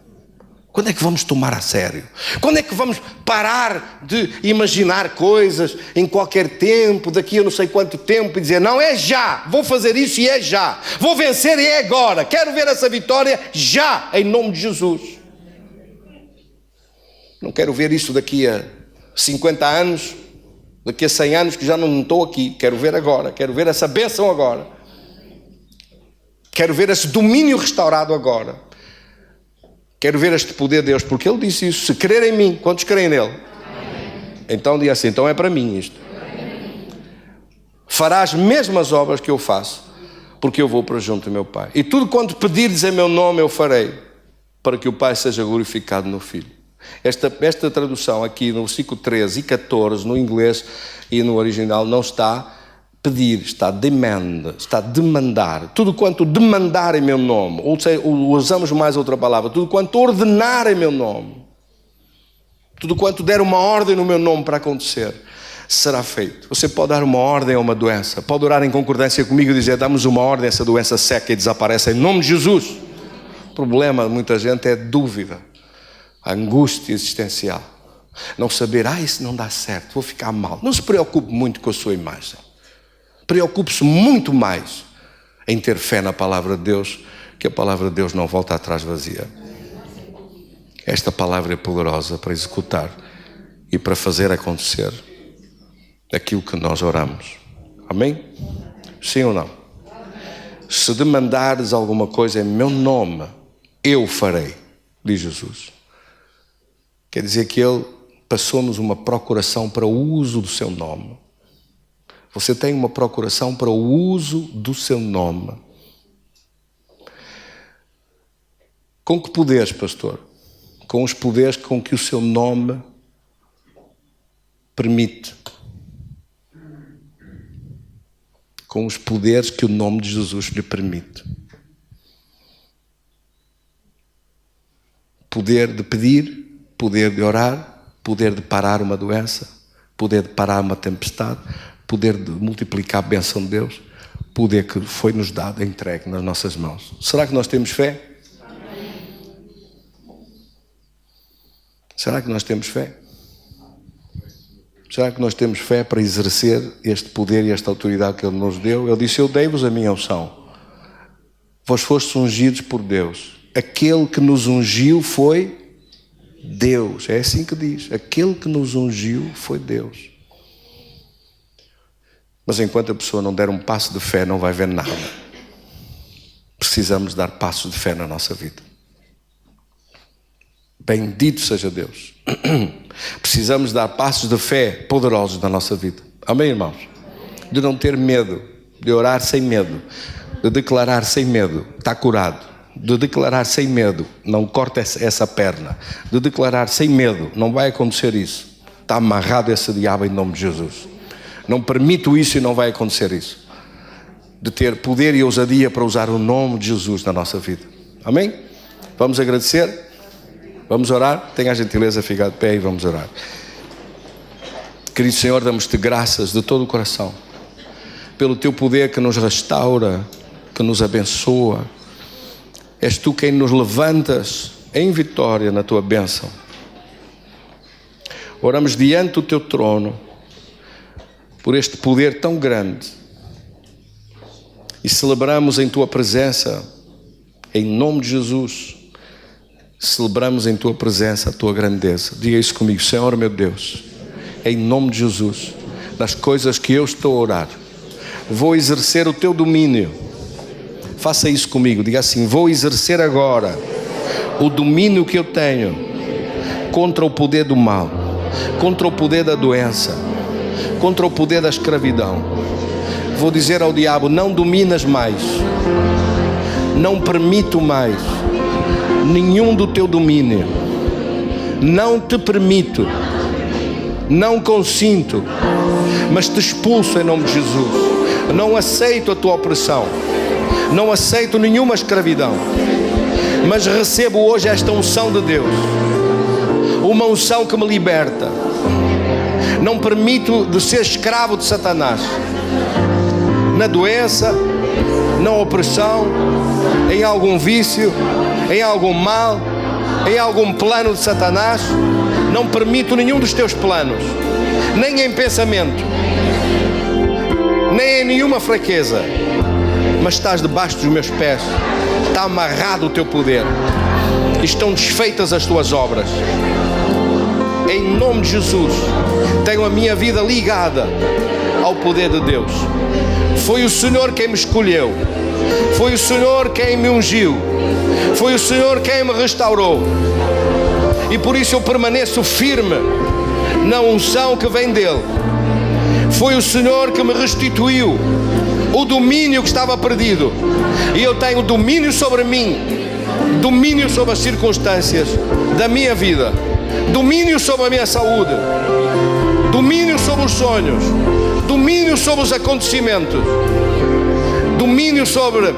Quando é que vamos tomar a sério? Quando é que vamos parar de imaginar coisas em qualquer tempo, daqui a não sei quanto tempo, e dizer: não, é já, vou fazer isso e é já, vou vencer e é agora, quero ver essa vitória já, em nome de Jesus. Não quero ver isso daqui a 50 anos, daqui a 100 anos que já não estou aqui. Quero ver agora, quero ver essa bênção agora, quero ver esse domínio restaurado agora. Quero ver este poder de Deus, porque Ele disse isso: se crer em mim, quantos creem nele? Amém. Então diz assim: então é para mim isto. Amém. Fará as mesmas obras que eu faço, porque eu vou para junto do meu Pai. E tudo quanto pedirdes em meu nome eu farei, para que o Pai seja glorificado no Filho. Esta tradução aqui no versículo 13 e 14, no inglês e no original, não está pedir, está demand, está demandar. Tudo quanto demandar em meu nome, ou seja, usamos mais outra palavra, tudo quanto ordenar em meu nome, tudo quanto der uma ordem no meu nome para acontecer, será feito. Você pode dar uma ordem a uma doença, pode orar em concordância comigo e dizer: damos uma ordem, essa doença seca e desaparece em nome de Jesus. O problema de muita gente é dúvida, a angústia existencial, não saber: isso não dá certo, vou ficar mal. Não se preocupe muito com a sua imagem. Preocupe-se muito mais em ter fé na palavra de Deus, que a palavra de Deus não volta atrás vazia. Esta palavra é poderosa para executar e para fazer acontecer aquilo que nós oramos. Amém? Sim ou não? Se demandares alguma coisa em meu nome, eu farei, diz Jesus. Quer dizer que Ele passou-nos uma procuração para o uso do seu nome. Você tem uma procuração para o uso do seu nome. Com que poderes, pastor? Com os poderes com que o seu nome permite. Com os poderes que o nome de Jesus lhe permite. Poder de pedir, poder de orar, poder de parar uma doença, poder de parar uma tempestade, poder de multiplicar a bênção de Deus, poder que foi-nos dado, entregue nas nossas mãos. Será que nós temos fé? Será que nós temos fé? Será que nós temos fé para exercer este poder e esta autoridade que Ele nos deu? Ele disse: eu dei-vos a minha unção. Vós fostes ungidos por Deus. Aquele que nos ungiu foi Deus. É assim que diz. Aquele que nos ungiu foi Deus. Mas enquanto a pessoa não der um passo de fé, não vai ver nada. Precisamos dar passos de fé na nossa vida. Bendito seja Deus. Precisamos dar passos de fé poderosos na nossa vida. Amém, irmãos? De não ter medo, de orar sem medo, de declarar sem medo, está curado. De declarar sem medo, não corta essa perna. De declarar sem medo, não vai acontecer isso. Está amarrado esse diabo em nome de Jesus. Não permito isso e não vai acontecer isso. De ter poder e ousadia para usar o nome de Jesus na nossa vida. Amém? Vamos agradecer? Vamos orar? Tenha a gentileza de ficar de pé e vamos orar. Querido Senhor, damos-te graças de todo o coração pelo teu poder que nos restaura, que nos abençoa. És tu quem nos levantas em vitória na tua bênção. Oramos diante do teu trono por este poder tão grande e celebramos em tua presença, em nome de Jesus. Celebramos em tua presença a tua grandeza. Diga isso comigo: Senhor meu Deus, em nome de Jesus, nas coisas que eu estou a orar, vou exercer o teu domínio. Faça isso comigo, diga assim: vou exercer agora o domínio que eu tenho contra o poder do mal, contra o poder da doença, contra o poder da escravidão. Vou dizer ao diabo: não dominas mais, não permito mais nenhum do teu domínio, não te permito, não consinto, mas te expulso em nome de Jesus. Não aceito a tua opressão, não aceito nenhuma escravidão, mas recebo hoje esta unção de Deus, uma unção que me liberta. Não permito de ser escravo de Satanás, na doença, na opressão, em algum vício, em algum mal, em algum plano de Satanás. Não permito nenhum dos teus planos, nem em pensamento, nem em nenhuma fraqueza, mas estás debaixo dos meus pés. Está amarrado o teu poder, estão desfeitas as tuas obras. Em nome de Jesus, tenho a minha vida ligada ao poder de Deus. Foi o Senhor quem me escolheu, foi o Senhor quem me ungiu, foi o Senhor quem me restaurou, e por isso eu permaneço firme na unção que vem dele. Foi o Senhor que me restituiu o domínio que estava perdido, e eu tenho domínio sobre mim, domínio sobre as circunstâncias da minha vida, domínio sobre a minha saúde, domínio sobre os sonhos, domínio sobre os acontecimentos, domínio sobre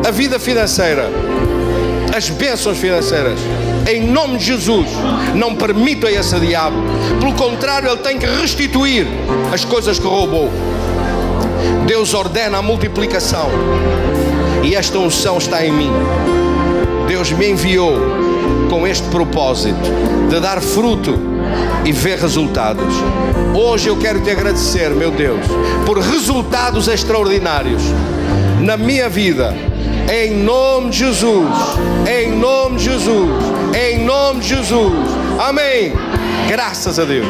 a vida financeira, as bênçãos financeiras. Em nome de Jesus, não permita esse diabo. Pelo contrário, ele tem que restituir as coisas que roubou. Deus ordena a multiplicação e esta unção está em mim. Deus me enviou com este propósito de dar fruto e ver resultados. Hoje eu quero te agradecer, meu Deus, por resultados extraordinários na minha vida. Em nome de Jesus, em nome de Jesus, em nome de Jesus. Amém. Graças a Deus.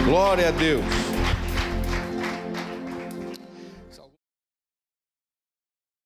Glória a Deus.